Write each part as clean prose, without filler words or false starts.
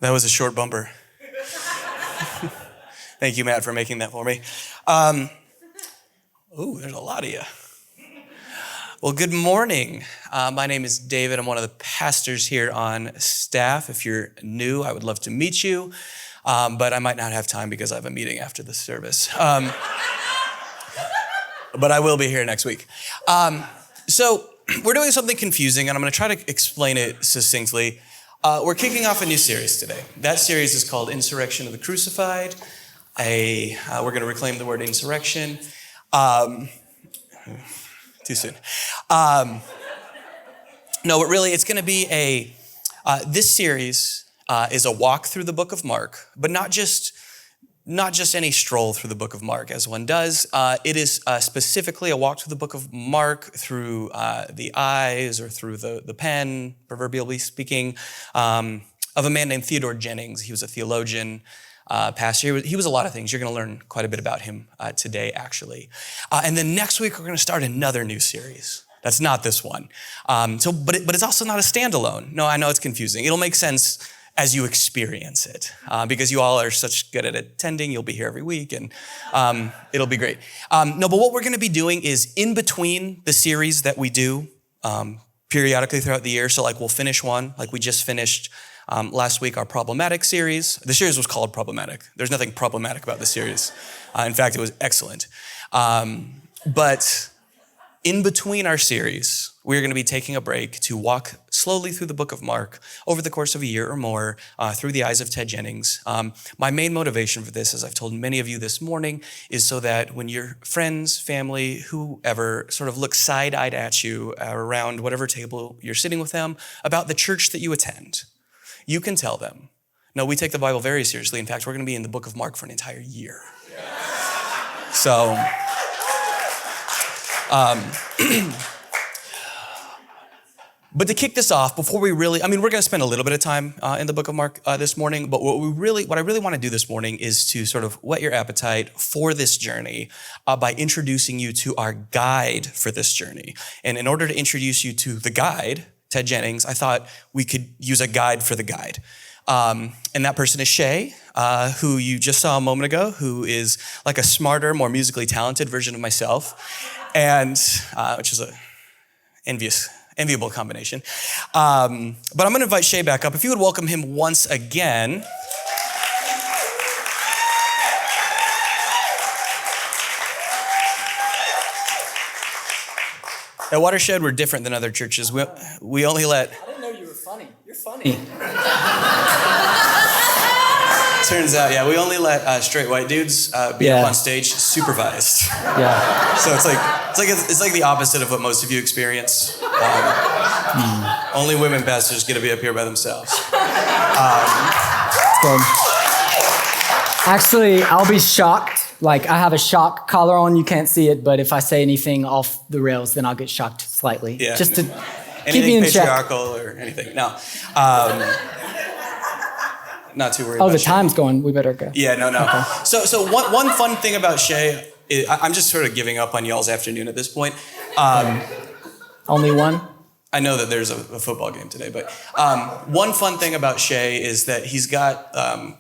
That was a short bumper. Thank you, Matt, for making that for me. There's a lot of you. Well, good morning. My name is David. I'm one of the pastors here on staff. If you're new, I would love to meet you, but I might not have time because I have a meeting after the service. But I will be here next week. So we're doing something confusing, and I'm going to try to explain it succinctly. We're kicking off a new series today. That series is called Insurrection of the Crucified. We're going to reclaim the word insurrection. Too soon. No, but really, it's going to be this series is a walk through the book of Mark, but not just any stroll through the book of Mark as one does. It is specifically a walk through the book of Mark through the eyes or through the pen, proverbially speaking, of a man named Theodore Jennings. He was a theologian, pastor. He was a lot of things. You're going to learn quite a bit about him today, actually. And then next week, we're going to start another new series. That's not this one. But it's also not a standalone. No, I know it's confusing. It'll make sense as you experience it, because you all are such good at attending. You'll be here every week, and it'll be great. But what we're going to be doing is in between the series that we do periodically throughout the year. So we'll finish one, like we just finished last week, our problematic series. The series was called Problematic. There's nothing problematic about the series. In fact, it was excellent. But in between our series, we're going to be taking a break to walk slowly through the book of Mark over the course of a year or more through the eyes of Ted Jennings. My main motivation for this, as I've told many of you this morning, is so that when your friends, family, whoever sort of look side-eyed at you around whatever table you're sitting with them about the church that you attend, you can tell them, no, we take the Bible very seriously. In fact, we're going to be in the book of Mark for an entire year. So, but to kick this off, before we really, we're going to spend a little bit of time in the book of Mark this morning, but what I really want to do this morning is to sort of whet your appetite for this journey by introducing you to our guide for this journey. And in order to introduce you to the guide, Ted Jennings, I thought we could use a guide for the guide. And that person is Shae, who you just saw a moment ago, who is like a smarter, more musically talented version of myself, and which is a enviable combination. But I'm going to invite Shae back up. If you would welcome him once again. At Watershed, we're different than other churches. We only let... I didn't know you were funny. You're funny. Turns out, we only let straight white dudes be up on stage supervised. Yeah. So it's like the opposite of what most of you experience. Only women pastors get to be up here by themselves. Actually, I'll be shocked. I have a shock collar on. You can't see it, but if I say anything off the rails, then I'll get shocked slightly. Yeah. Just to anything keep me in check. patriarchal or anything. No. Not too worried Oh, about the Shae. time's going. We better go. Yeah, no. Okay. So one fun thing about Shae, I'm just sort of giving up on y'all's afternoon at this point. Only one? I know that there's a football game today, but one fun thing about Shae is that he's got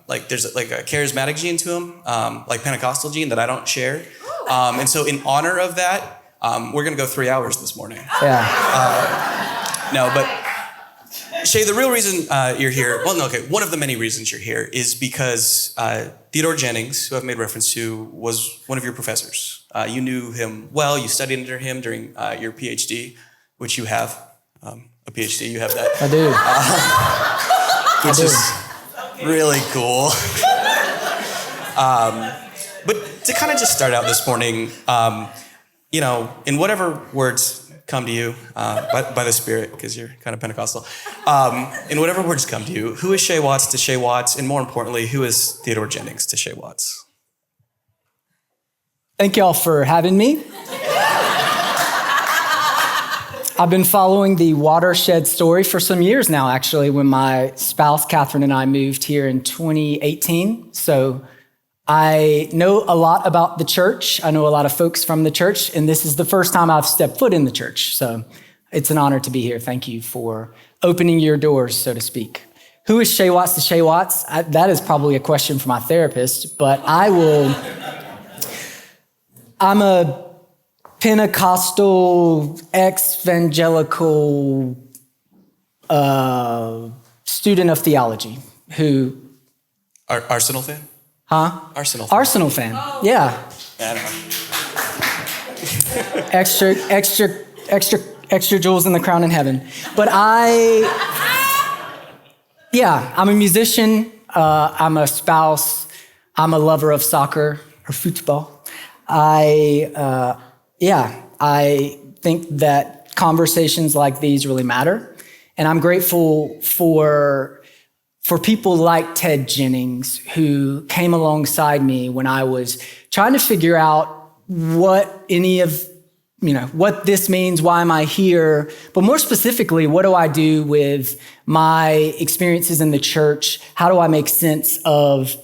there's a charismatic gene to him, like Pentecostal gene that I don't share. And so in honor of that, we're going to go 3 hours this morning. Yeah. No, but Shae, the real reason you're here, one of the many reasons you're here is because Theodore Jennings, who I've made reference to, was one of your professors. You knew him well. You studied under him during your PhD, which you have. A PhD, you have that. I do. Which is really cool. But to kind of just start out this morning, in whatever words come to you by the Spirit, because you're kind of Pentecostal, in whatever words come to you, who is Shae Watts to Shae Watts, and more importantly, who is Theodore Jennings to Shae Watts? Thank y'all for having me. I've been following the Watershed story for some years now, actually, when my spouse, Catherine, and I moved here in 2018. So I know a lot about the church. I know a lot of folks from the church, and this is the first time I've stepped foot in the church. So it's an honor to be here. Thank you for opening your doors, so to speak. Who is Shae Watts to Shae Watts? That is probably a question for my therapist, but I'm a Pentecostal, evangelical student of theology who... Arsenal fan? Huh? Arsenal fan. Arsenal fan, yeah. I don't know. Extra jewels in the crown in heaven. But I'm a musician. I'm a spouse. I'm a lover of soccer or football. I think that conversations like these really matter. And I'm grateful for people like Ted Jennings, who came alongside me when I was trying to figure out what this means, why am I here? But more specifically, what do I do with my experiences in the church? How do I make sense of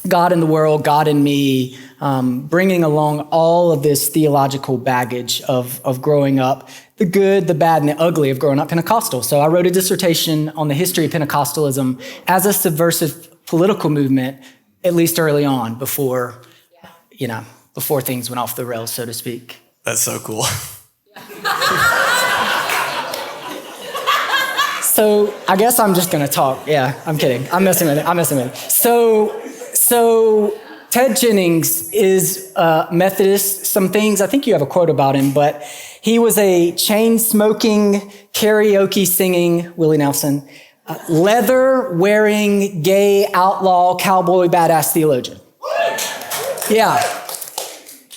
God in the world, God in me, bringing along all of this theological baggage of growing up, the good, the bad, and the ugly of growing up Pentecostal. So I wrote a dissertation on the history of Pentecostalism as a subversive political movement, at least early on, before things went off the rails, so to speak. That's so cool. So I guess I'm just gonna talk. Yeah, I'm kidding. I'm messing with it. So Ted Jennings is Methodist. Some things, I think you have a quote about him, but he was a chain-smoking, karaoke-singing, Willie Nelson, leather-wearing, gay, outlaw, cowboy, badass theologian. Yeah.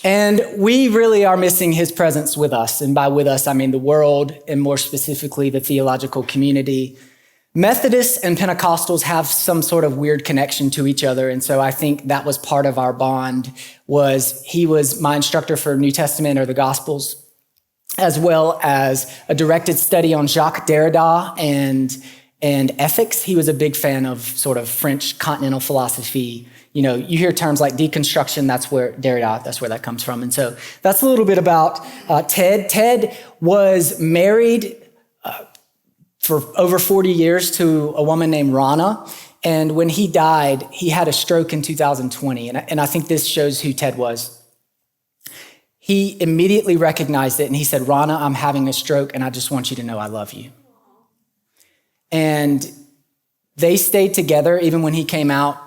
And we really are missing his presence with us. And by with us, I mean the world, and more specifically, the theological community. Methodists and Pentecostals have some sort of weird connection to each other. And so I think that was part of our bond. He was my instructor for New Testament or the Gospels, as well as a directed study on Jacques Derrida and ethics. He was a big fan of sort of French continental philosophy. You know, you hear terms like deconstruction, that's where that comes from. And so that's a little bit about Ted. Ted was married for over 40 years to a woman named Rana. And when he died, he had a stroke in 2020. And I think this shows who Ted was. He immediately recognized it and he said, Rana, I'm having a stroke and I just want you to know I love you. And they stayed together even when he came out.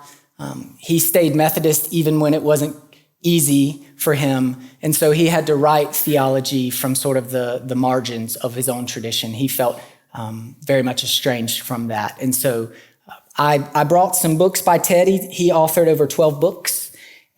He stayed Methodist even when it wasn't easy for him. And so he had to write theology from sort of the margins of his own tradition. He felt very much estranged from that. And so I brought some books by Ted. He authored over 12 books.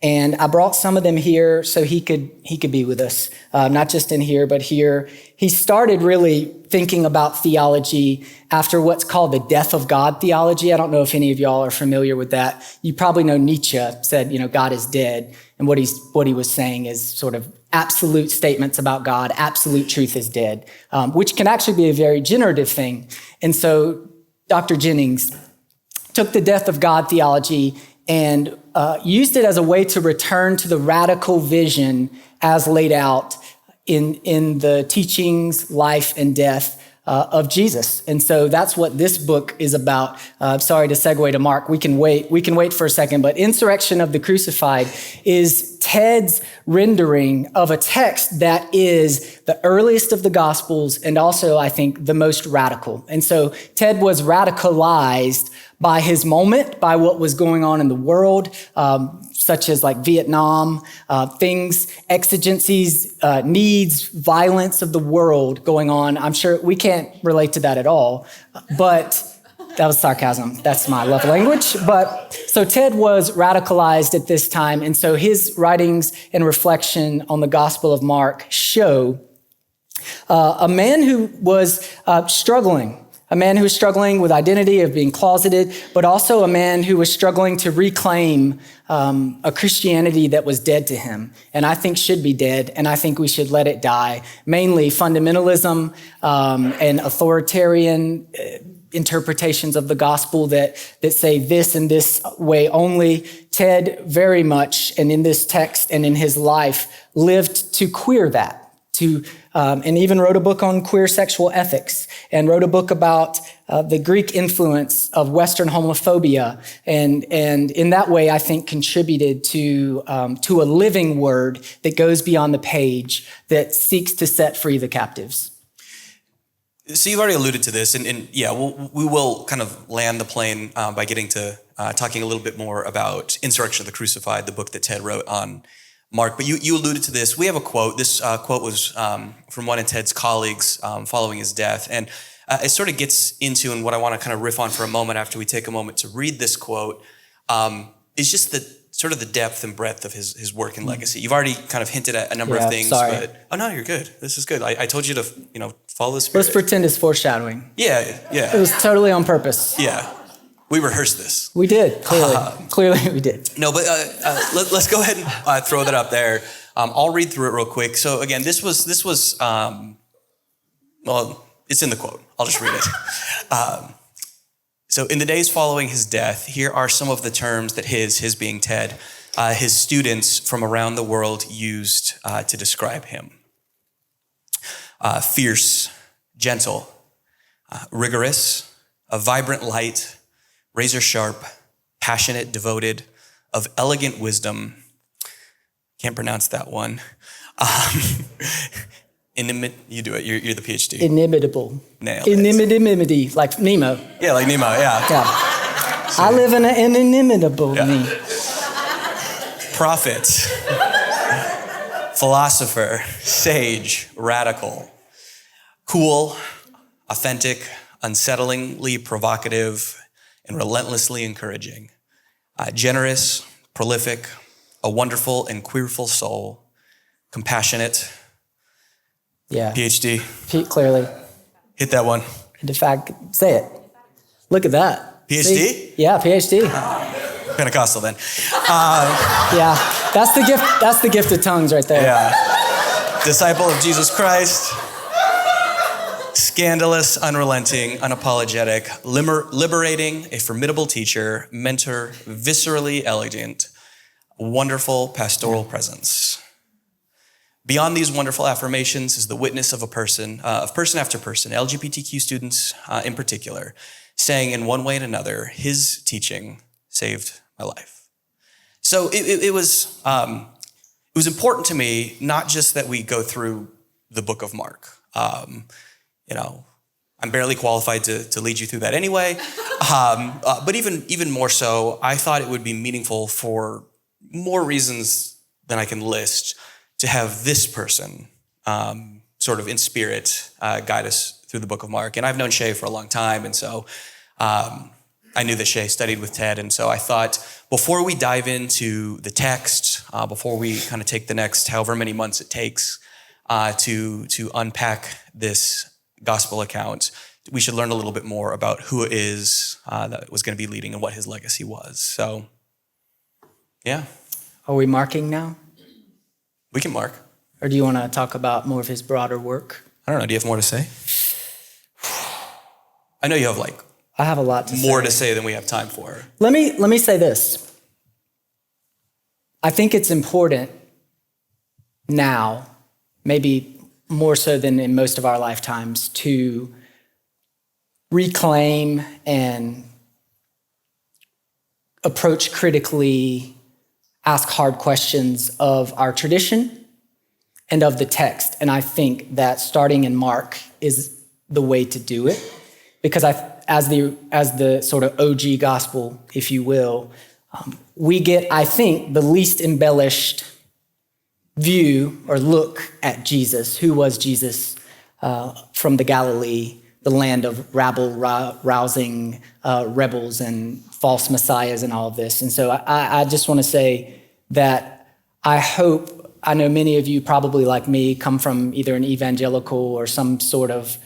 And I brought some of them here so he could be with us, not just in here, but here. He started really thinking about theology after what's called the death of God theology. I don't know if any of y'all are familiar with that. You probably know Nietzsche said, God is dead. And what he was saying is sort of absolute statements about God, absolute truth is dead, which can actually be a very generative thing. And so Dr. Jennings took the death of God theology and used it as a way to return to the radical vision as laid out in the teachings, life, and death of Jesus. And so that's what this book is about. Sorry to segue to Mark. We can wait for a second, but Insurrection of the Crucified is Ted's rendering of a text that is the earliest of the Gospels and also, I think, the most radical. And so Ted was radicalized by his moment, by what was going on in the world, such as like Vietnam, exigencies, needs, violence of the world going on. I'm sure we can't relate to that at all, but that was sarcasm. That's my love language. But so Ted was radicalized at this time. And so his writings and reflection on the Gospel of Mark show a man who was struggling with identity of being closeted, but also a man who was struggling to reclaim a Christianity that was dead to him, and I think should be dead, and I think we should let it die. Mainly fundamentalism and authoritarian interpretations of the gospel that say this and this way only. Ted very much, and in this text and in his life, lived to queer that, to and even wrote a book on queer sexual ethics, and wrote a book about the Greek influence of Western homophobia, and in that way, I think contributed to a living word that goes beyond the page, that seeks to set free the captives. So you've already alluded to this, and yeah, we will kind of land the plane by getting to talking a little bit more about Insurrection of the Crucified, the book that Ted wrote on Mark. But you alluded to this. We have a quote. This quote was from one of Ted's colleagues following his death, and it sort of gets into, and what I want to kind of riff on for a moment after we take a moment to read this quote, is just the depth and breadth of his work and legacy. You've already kind of hinted at a number of things, sorry. but no, you're good. This is good. I told you to follow the Spirit. Let's pretend it's foreshadowing. Yeah. It was totally on purpose. Yeah. We rehearsed this. We did, clearly. Clearly we did. No, but let's go ahead and throw that up there. I'll read through it real quick. So again, this was well, it's in the quote. I'll just read it. So in the days following his death, here are some of the terms that his being Ted, his students from around the world used to describe him. Fierce, gentle, rigorous, a vibrant light, razor sharp, passionate, devoted, of elegant wisdom. Can't pronounce that one. You do it. You're the PhD. Inimitable. Nailed it. Inimitability, like Nemo. Yeah, like Nemo. Yeah. I live in an inimitable me. Prophet, philosopher, sage, radical, cool, authentic, unsettlingly provocative, and relentlessly encouraging. Generous, prolific, a wonderful and queerful soul, compassionate. Yeah. PhD. Clearly. Hit that one. In fact, say it. Look at that. PhD? See? Yeah, PhD. Pentecostal then. Yeah, that's the gift. That's the gift of tongues right there. Yeah. Disciple of Jesus Christ. Scandalous, unrelenting, unapologetic, liberating, a formidable teacher, mentor, viscerally elegant, wonderful pastoral presence. Beyond these wonderful affirmations is the witness of person after person, LGBTQ students in particular, saying in one way and another, his teaching saved my life. So it was important to me, not just that we go through the book of Mark. I'm barely qualified to lead you through that anyway. But even more so, I thought it would be meaningful for more reasons than I can list to have this person sort of in spirit guide us through the book of Mark. And I've known Shae for a long time, and so I knew that Shae studied with Ted, and so I thought before we dive into the text, before we kind of take the next however many months it takes to unpack this gospel account, we should learn a little bit more about who it is that was going to be leading and what his legacy was. So, yeah. Are we marking now? We can mark. Or do you want to talk about more of his broader work? I don't know. Do you have more to say? I know you have I have a lot to more to say than we have time for. Let me say this. I think it's important now, maybe more so than in most of our lifetimes, to reclaim and approach critically, ask hard questions of our tradition and of the text. And I think that starting in Mark is the way to do it, because as the sort of OG gospel, if you will, we get, I think, the least embellished view or look at Jesus. Who was Jesus from the Galilee, the land of rabble-rousing rebels and false messiahs and all of this. And so I just want to say that I know many of you probably like me come from either an evangelical or some sort of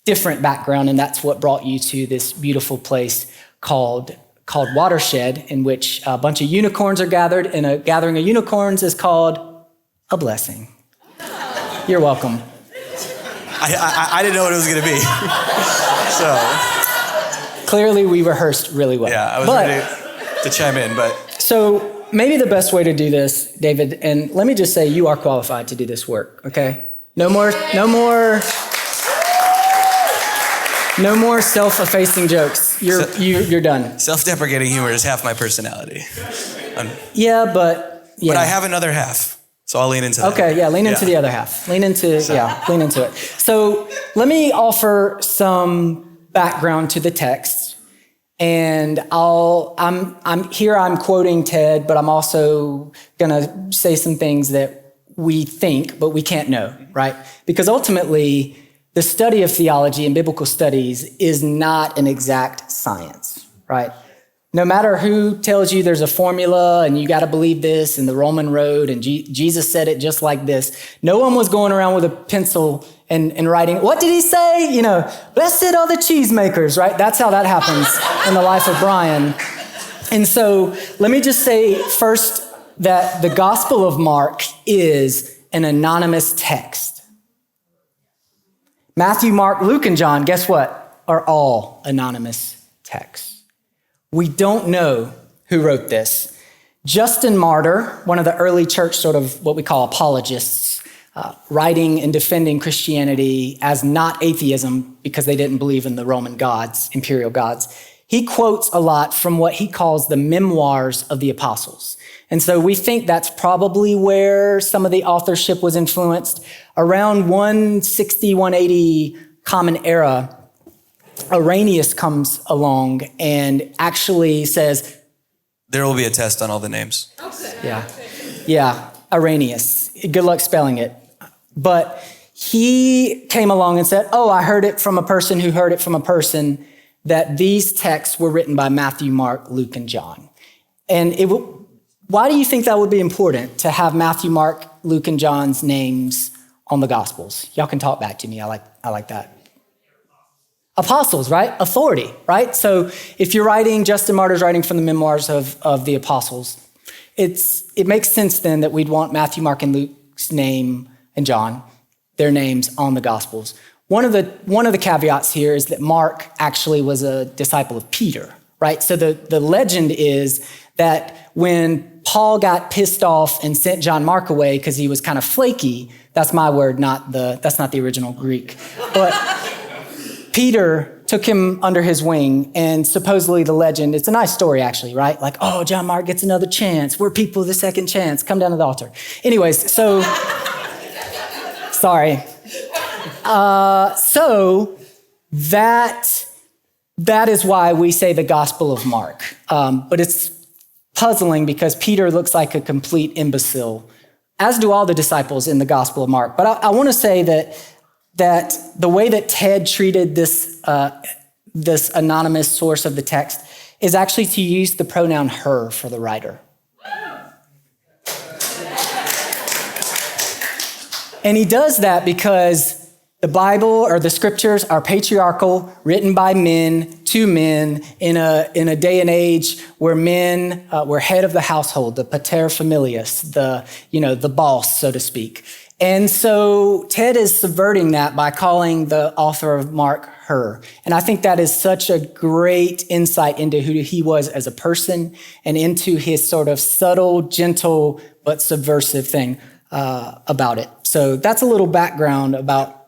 different background, and that's what brought you to this beautiful place called Watershed, in which a bunch of unicorns are gathered, and a gathering of unicorns is called a blessing. You're welcome. I didn't know what it was going to be. So clearly we rehearsed really well. Yeah, I was ready to chime in, but. So maybe the best way to do this, David, and let me just say you are qualified to do this work, okay? No more self-effacing jokes. You're done. Self-deprecating humor is half my personality. But I have another half, so I'll lean into that. Okay, lean into the other half. Lean into it. So let me offer some background to the text, and I'm quoting Ted, but I'm also gonna say some things that we think, but we can't know, right? Because ultimately, the study of theology and biblical studies is not an exact science, right? No matter who tells you there's a formula and you got to believe this and the Roman road and Jesus said it just like this, no one was going around with a pencil and writing, what did he say? Blessed are the cheesemakers, right? That's how that happens in the life of Brian. And so let me just say first that the Gospel of Mark is an anonymous text. Matthew, Mark, Luke, and John, guess what? Are all anonymous texts. We don't know who wrote this. Justin Martyr, one of the early church sort of what we call apologists, writing and defending Christianity as not atheism because they didn't believe in the Roman gods, imperial gods. He quotes a lot from what he calls the memoirs of the apostles. And so we think that's probably where some of the authorship was influenced. Around 160, 180 Common Era, Irenaeus comes along and actually says, there will be a test on all the names. Yeah, Irenaeus. Good luck spelling it. But he came along and said, I heard it from a person who heard it from a person that these texts were written by Matthew, Mark, Luke, and John. And why do you think that would be important to have Matthew, Mark, Luke, and John's names on the Gospels? Y'all can talk back to me. I like that. Apostles, right? Authority, right? So if you're writing, Justin Martyr's writing from the memoirs of the apostles, it makes sense then that we'd want Matthew, Mark, and Luke's name and John, their names on the Gospels. One of the caveats here is that Mark actually was a disciple of Peter, right? So the legend is that when Paul got pissed off and sent John Mark away because he was kind of flaky, that's my word, that's not the original Greek, but Peter took him under his wing, and supposedly the legend, it's a nice story actually, right? Like, John Mark gets another chance. We're people with a second chance. Come down to the altar. Anyways, so, sorry. So that is why we say the Gospel of Mark. But it's puzzling because Peter looks like a complete imbecile, as do all the disciples in the Gospel of Mark. But I want to say that the way that Ted treated this anonymous source of the text is actually to use the pronoun her for the writer. And he does that because the Bible or the scriptures are patriarchal, written by men to men in a day and age where men were head of the household, the pater familias, the boss, so to speak. And so Ted is subverting that by calling the author of Mark her. And I think that is such a great insight into who he was as a person and into his sort of subtle, gentle, but subversive thing about it. So that's a little background about.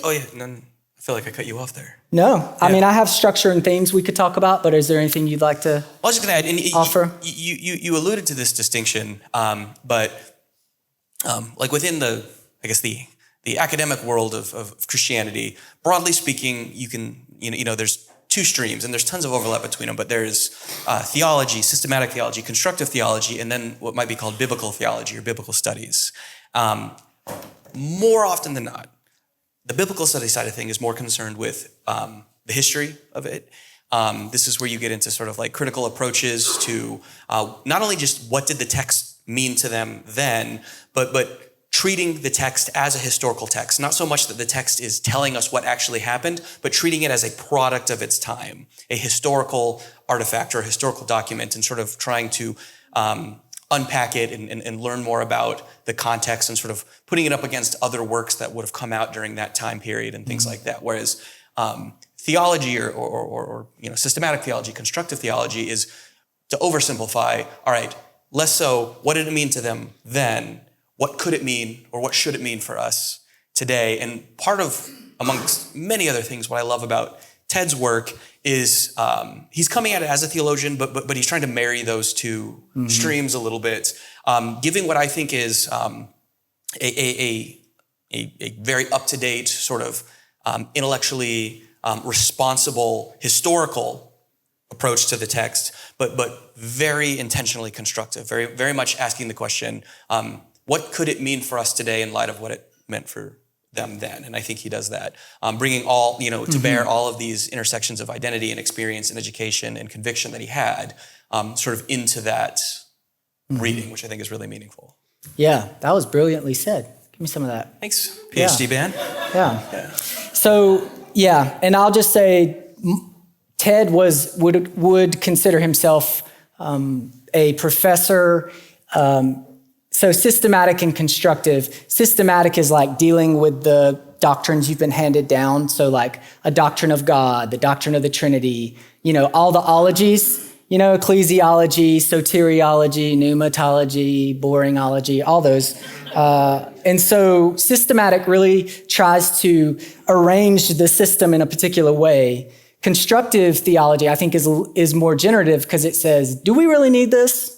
Oh yeah, I feel like I cut you off there. No, yeah. I mean, I have structure and themes we could talk about, but is there anything you'd like to I was just going to add, offer? You alluded to this distinction, but like within the academic world of Christianity, broadly speaking, there's two streams, and there's tons of overlap between them, but there's theology, systematic theology, constructive theology, and then what might be called biblical theology or biblical studies. More often than not, the biblical study side of thing is more concerned with the history of it. This is where you get into sort of like critical approaches to not only just what did the text mean to them then, but treating the text as a historical text. Not so much that the text is telling us what actually happened, but treating it as a product of its time, a historical artifact or a historical document, and sort of trying to unpack it and learn more about the context and sort of putting it up against other works that would have come out during that time period and things like that. Whereas theology or systematic theology, constructive theology is to oversimplify, all right, less so what did it mean to them then? what could it mean or what should it mean for us today? And part of, amongst many other things, what I love about Ted's work is he's coming at it as a theologian, but he's trying to marry those two streams a little bit, giving what I think is a very up-to-date sort of intellectually responsible historical approach to the text, but very intentionally constructive, very, very much asking the question, what could it mean for us today in light of what it meant for them then? And I think he does that, bringing all, to bear all of these intersections of identity and experience and education and conviction that he had sort of into that reading, which I think is really meaningful. Yeah, that was brilliantly said. Give me some of that. Thanks, PhD band. Yeah. So, and I'll just say, Ted would consider himself a professor. So systematic and constructive. Systematic is like dealing with the doctrines you've been handed down. So like a doctrine of God, the doctrine of the Trinity, all the ologies, ecclesiology, soteriology, pneumatology, boringology, all those. And so systematic really tries to arrange the system in a particular way. Constructive theology, I think, is more generative because it says, do we really need this?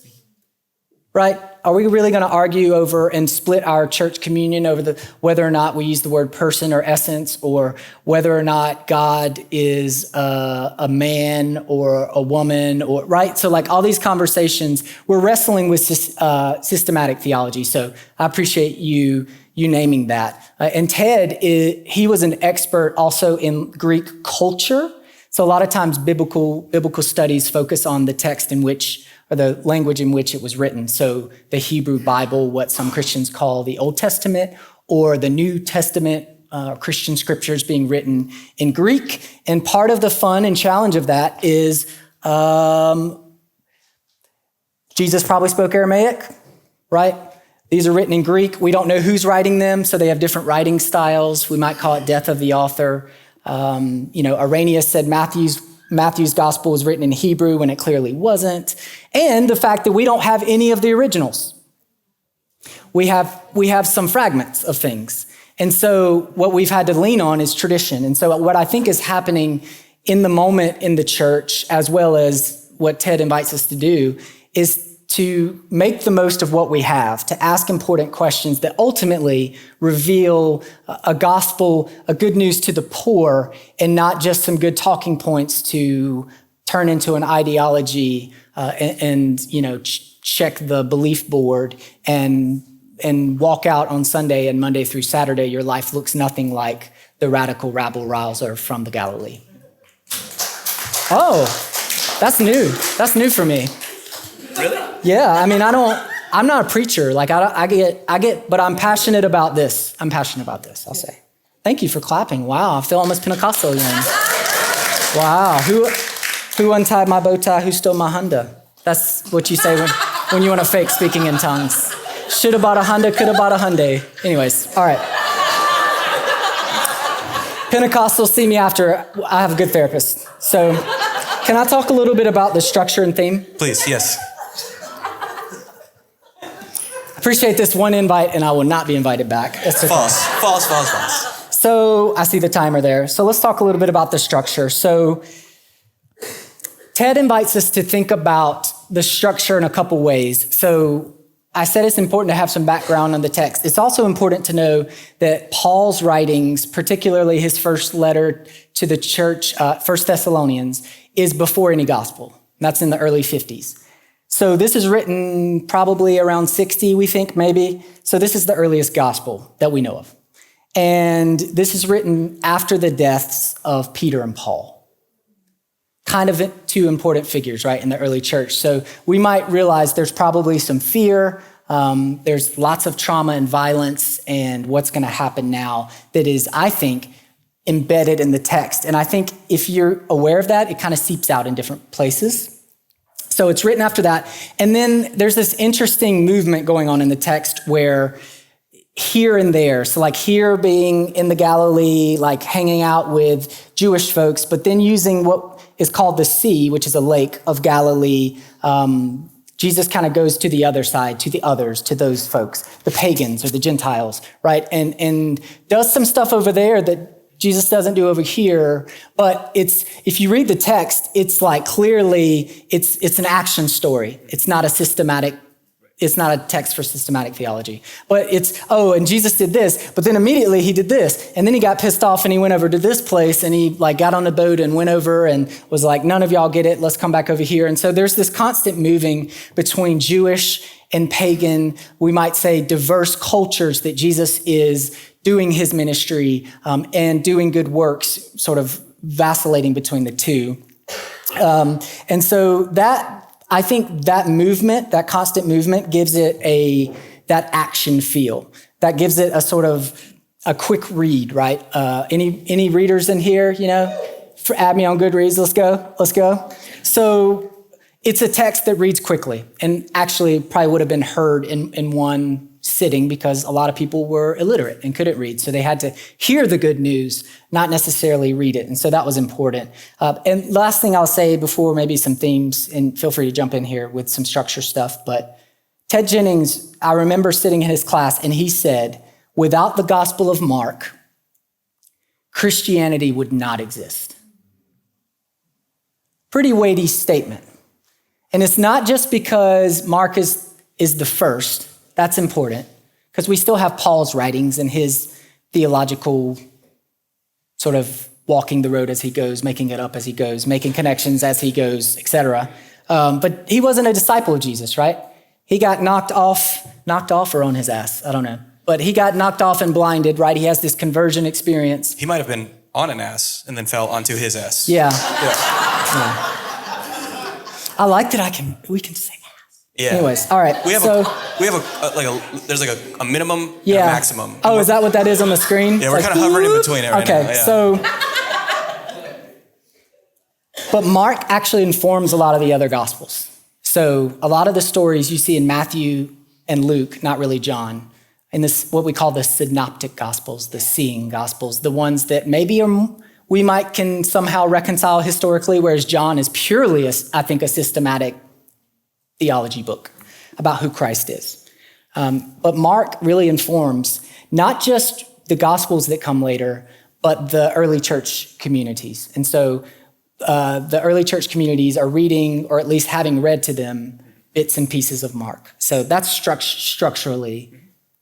Right? Are we really going to argue over and split our church communion over whether or not we use the word person or essence, or whether or not God is a man or a woman, or right? So like all these conversations, we're wrestling with systematic theology. So I appreciate you naming that. And Ted, he was an expert also in Greek culture. So a lot of times biblical studies focus on the text in which, or the language in which it was written. So the Hebrew Bible, what some Christians call the Old Testament, or the New Testament, Christian scriptures being written in Greek. And part of the fun and challenge of that is Jesus probably spoke Aramaic, right? These are written in Greek. We don't know who's writing them, so they have different writing styles. We might call it death of the author. Irenaeus said Matthew's gospel was written in Hebrew when it clearly wasn't. And the fact that we don't have any of the originals. We have some fragments of things. And so what we've had to lean on is tradition. And so what I think is happening in the moment in the church, as well as what Ted invites us to do, is to make the most of what we have, to ask important questions that ultimately reveal a gospel, a good news to the poor, and not just some good talking points to turn into an ideology and check the belief board and walk out on Sunday and Monday through Saturday. Your life looks nothing like the radical rabble-rouser from the Galilee. Oh, that's new. That's new for me. Really? Yeah, I mean, I'm not a preacher. Like I get, but I'm passionate about this. I'll say. Thank you for clapping. Wow, I feel almost Pentecostal again. Wow, who untied my bow tie? Who stole my Honda? That's what you say when you want to fake speaking in tongues. Should have bought a Honda, could have bought a Hyundai. Anyways, all right. Pentecostals see me after. I have a good therapist. So can I talk a little bit about the structure and theme? Please, yes. Appreciate this one invite, and I will not be invited back. That's okay. False. So I see the timer there. So let's talk a little bit about the structure. So Ted invites us to think about the structure in a couple ways. So I said it's important to have some background on the text. It's also important to know that Paul's writings, particularly his first letter to the church, 1 Thessalonians, is before any gospel. That's in the early 50s. So this is written probably around 60, we think, maybe. So this is the earliest gospel that we know of. And this is written after the deaths of Peter and Paul. Kind of two important figures, right, in the early church. So we might realize there's probably some fear. There's lots of trauma and violence and what's going to happen now that is, I think, embedded in the text. And I think if you're aware of that, it kind of seeps out in different places. So it's written after that. And then there's this interesting movement going on in the text where here and there, so like here being in the Galilee, like hanging out with Jewish folks, but then using what is called the Sea, which is a lake of Galilee, Jesus kind of goes to the other side, to the others, to those folks, the pagans or the Gentiles, right? And does some stuff over there that Jesus doesn't do over here. But if you read the text, it's like clearly it's an action story. It's not a text for systematic theology. But and Jesus did this, but then immediately he did this. And then he got pissed off and he went over to this place and he like got on the boat and went over and was like, none of y'all get it. Let's come back over here. And so there's this constant moving between Jewish and pagan, we might say diverse cultures that Jesus is doing his ministry and doing good works, sort of vacillating between the two. And so I think that movement, that constant movement, gives it that action feel. That gives it a sort of a quick read, right? Any readers in here, add me on Goodreads, let's go. So it's a text that reads quickly and actually probably would have been heard in one sitting because a lot of people were illiterate and couldn't read. So they had to hear the good news, not necessarily read it. And so that was important. And last thing I'll say before maybe some themes, and feel free to jump in here with some structure stuff, but Ted Jennings, I remember sitting in his class and he said, without the Gospel of Mark, Christianity would not exist. Pretty weighty statement. And it's not just because Mark is the first. That's important because we still have Paul's writings and his theological sort of walking the road as he goes, making it up as he goes, making connections as he goes, etc. But he wasn't a disciple of Jesus, right? He got knocked off or on his ass. I don't know. But he got knocked off and blinded, right? He has this conversion experience. He might have been on an ass and then fell onto his ass. Yeah. Yeah. I like that we can say. Yeah. Anyways, all right. There's a minimum and a maximum. Oh, is that what that is on the screen? Yeah, we're kind of hovering in between it right now. Okay, so, but Mark actually informs a lot of the other gospels. So a lot of the stories you see in Matthew and Luke, not really John, in this, what we call the synoptic gospels, the seeing gospels, the ones that maybe can somehow reconcile historically, whereas John is purely, I think, a systematic theology book about who Christ is. But Mark really informs not just the gospels that come later, but the early church communities. And so the early church communities are reading, or at least having read to them, bits and pieces of Mark. So that's structurally.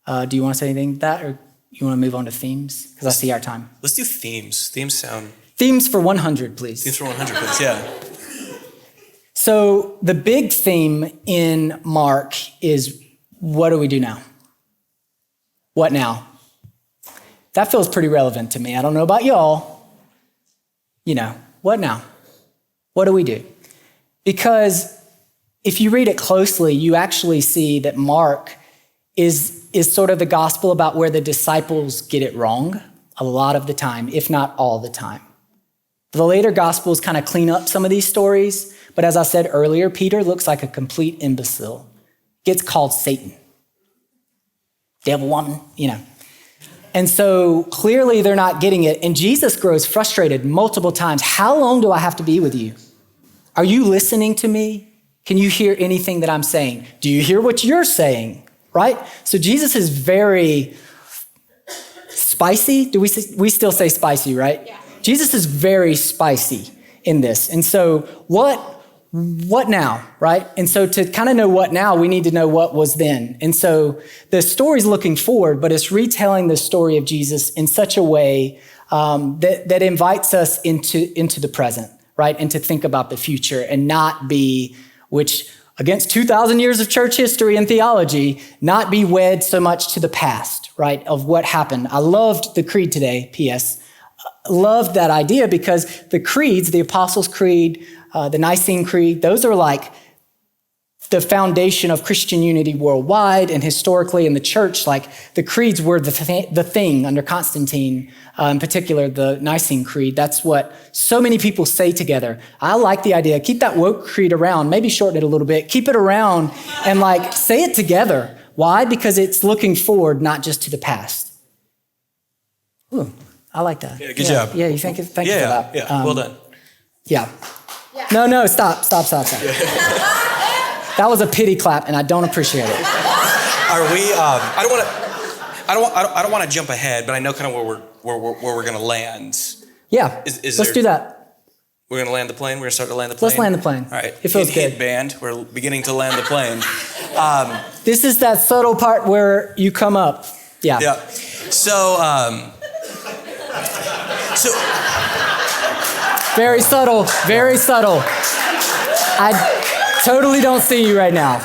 Do you want to say anything to that, or you want to move on to themes? Because I see our time. Let's do themes. Themes for 100, please. Themes for 100, please, yeah. So the big theme in Mark is, what do we do now? What now? That feels pretty relevant to me. I don't know about y'all. What now? What do we do? Because if you read it closely, you actually see that Mark is sort of the gospel about where the disciples get it wrong a lot of the time, if not all the time. The later gospels kind of clean up some of these stories. But as I said earlier, Peter looks like a complete imbecile. Gets called Satan. Devil woman, And so clearly they're not getting it. And Jesus grows frustrated multiple times. How long do I have to be with you? Are you listening to me? Can you hear anything that I'm saying? Do you hear what you're saying? Right? So Jesus is very spicy. We still say spicy, right? Yeah. Jesus is very spicy in this. And so what now, right? And so to kind of know what now, we need to know what was then. And so the story's looking forward, but it's retelling the story of Jesus in such a way that invites us into the present, right? And to think about the future and not be, which against 2,000 years of church history and theology, not be wed so much to the past, right? Of what happened. I loved the creed today, P.S. Loved that idea because the creeds, the Apostles' Creed, the Nicene Creed, those are like the foundation of Christian unity worldwide and historically in the church. Like the creeds were the thing under Constantine, in particular the Nicene Creed. That's what so many people say together. I like the idea. Keep that woke creed around, maybe shorten it a little bit. Keep it around and like say it together. Why? Because it's looking forward, not just to the past. Ooh, I like that. Yeah, good job. Yeah, you thank you for that. Yeah, well done. Yeah. No, stop. That was a pity clap, and I don't appreciate it. Are we? I don't want to jump ahead, but I know kind of where we're going to land. Yeah, let's do that. We're going to land the plane? We're going to start to land the plane? Let's land the plane. All right. It feels good. Band, we're beginning to land the plane. This is that subtle part where you come up. Yeah. Yeah. So very subtle, very subtle. I totally don't see you right now.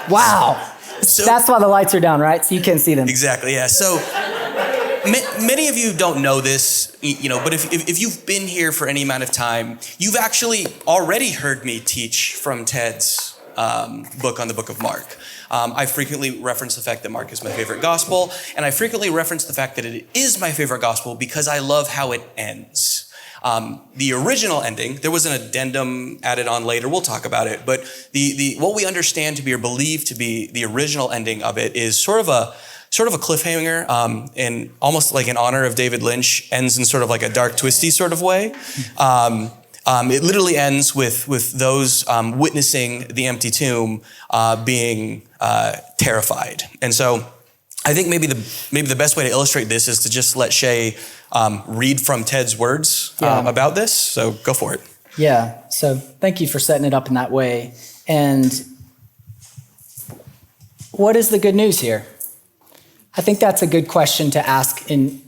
Wow. So, that's why the lights are down, right? So you can't see them. Exactly, yeah. So many of you don't know this, but if you've been here for any amount of time, you've actually already heard me teach from Ted's book on the book of Mark. I frequently reference the fact that Mark is my favorite gospel, and I frequently reference the fact that it is my favorite gospel because I love how it ends. The original ending, there was an addendum added on later, we'll talk about it, but the what we understand to be or believe to be the original ending of it is sort of a cliffhanger, and almost like in honor of David Lynch, ends in sort of like a dark, twisty sort of way. It literally ends with those witnessing the empty tomb being terrified. And so I think maybe the best way to illustrate this is to just let Shae read from Ted's words about this. So go for it. Yeah. So thank you for setting it up in that way. And what is the good news here? I think that's a good question to ask in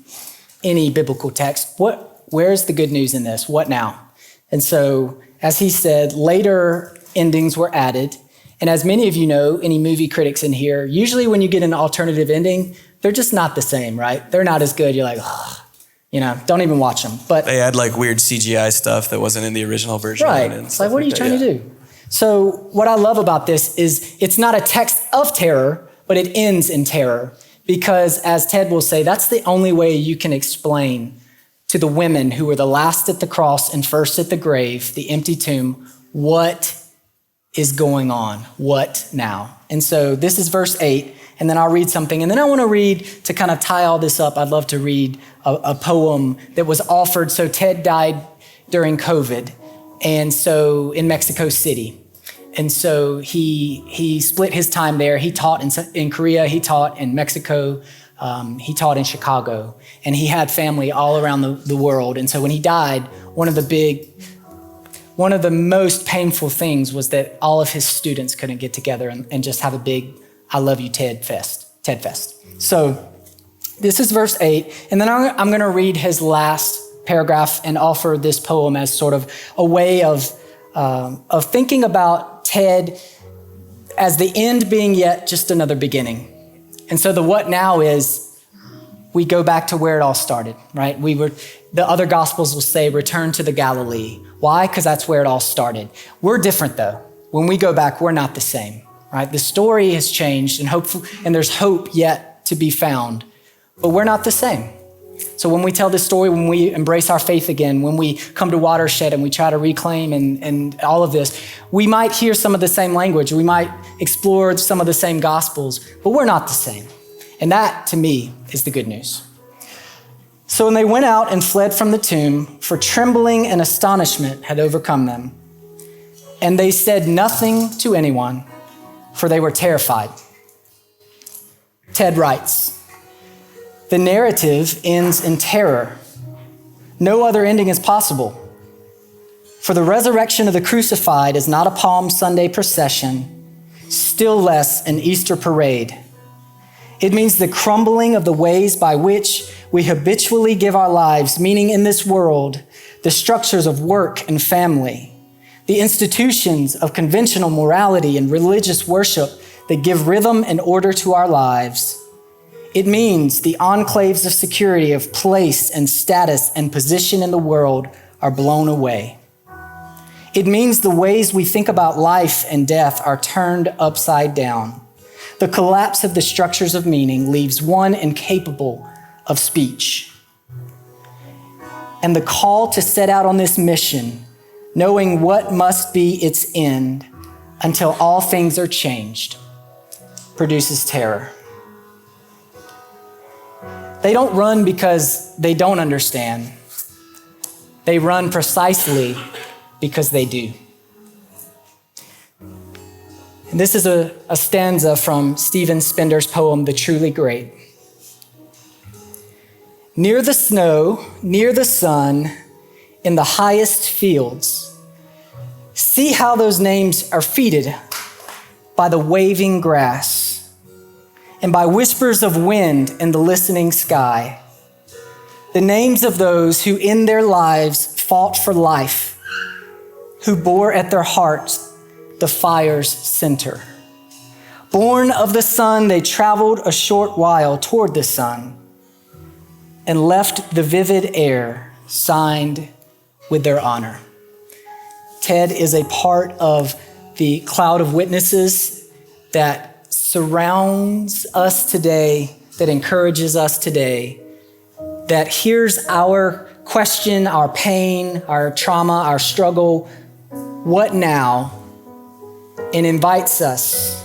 any biblical text. Where's the good news in this? What now? And so, as he said, later endings were added. And as many of you know, any movie critics in here, usually when you get an alternative ending, they're just not the same, right? They're not as good. You're like, don't even watch them. But they had like weird CGI stuff that wasn't in the original version. Right. It's like, what are you trying to do? So what I love about this is it's not a text of terror, but it ends in terror. Because as Ted will say, that's the only way you can explain to the women who were the last at the cross and first at the grave, the empty tomb, what is going on? What now? And so this is verse 8, and then I'll read something. And then I want to read, to kind of tie all this up, I'd love to read a poem that was offered. So Ted died during COVID, and so in Mexico City. And so he split his time there. He taught in Korea, he taught in Mexico, he taught in Chicago, and he had family all around the world. And so when he died, one of the most painful things was that all of his students couldn't get together and just have a big I love you Ted Fest. So this is verse 8, and then I'm going to read his last paragraph and offer this poem as sort of a way of thinking about Ted as the end being yet just another beginning. And so the what now is we go back to where it all started, right? The other gospels will say return to the Galilee. Why? Because that's where it all started. We're different though. When we go back, we're not the same, right? The story has changed and there's hope yet to be found, but we're not the same. So when we tell this story, when we embrace our faith again, when we come to Watershed and we try to reclaim and all of this, we might hear some of the same language. We might explore some of the same gospels, but we're not the same. And that, to me, is the good news. So when they went out and fled from the tomb, for trembling and astonishment had overcome them, and they said nothing to anyone, for they were terrified. Ted writes, the narrative ends in terror. No other ending is possible. For the resurrection of the crucified is not a Palm Sunday procession, still less an Easter parade. It means the crumbling of the ways by which we habitually give our lives meaning in this world, the structures of work and family, the institutions of conventional morality and religious worship that give rhythm and order to our lives. It means the enclaves of security of place and status and position in the world are blown away. It means the ways we think about life and death are turned upside down. The collapse of the structures of meaning leaves one incapable of speech. And the call to set out on this mission, knowing what must be its end until all things are changed, produces terror. They don't run because they don't understand. They run precisely because they do. This is a stanza from Stephen Spender's poem, The Truly Great. Near the snow, near the sun, in the highest fields, see how those names are feted by the waving grass and by whispers of wind in the listening sky. The names of those who in their lives fought for life, who bore at their hearts the fire's center. Born of the sun, they traveled a short while toward the sun and left the vivid air signed with their honor. Ted is a part of the cloud of witnesses that surrounds us today, that encourages us today, that hears our question, our pain, our trauma, our struggle, what now, and invites us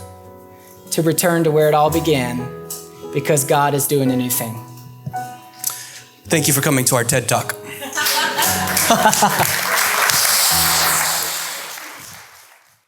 to return to where it all began because God is doing a new thing. Thank you for coming to our TED Talk.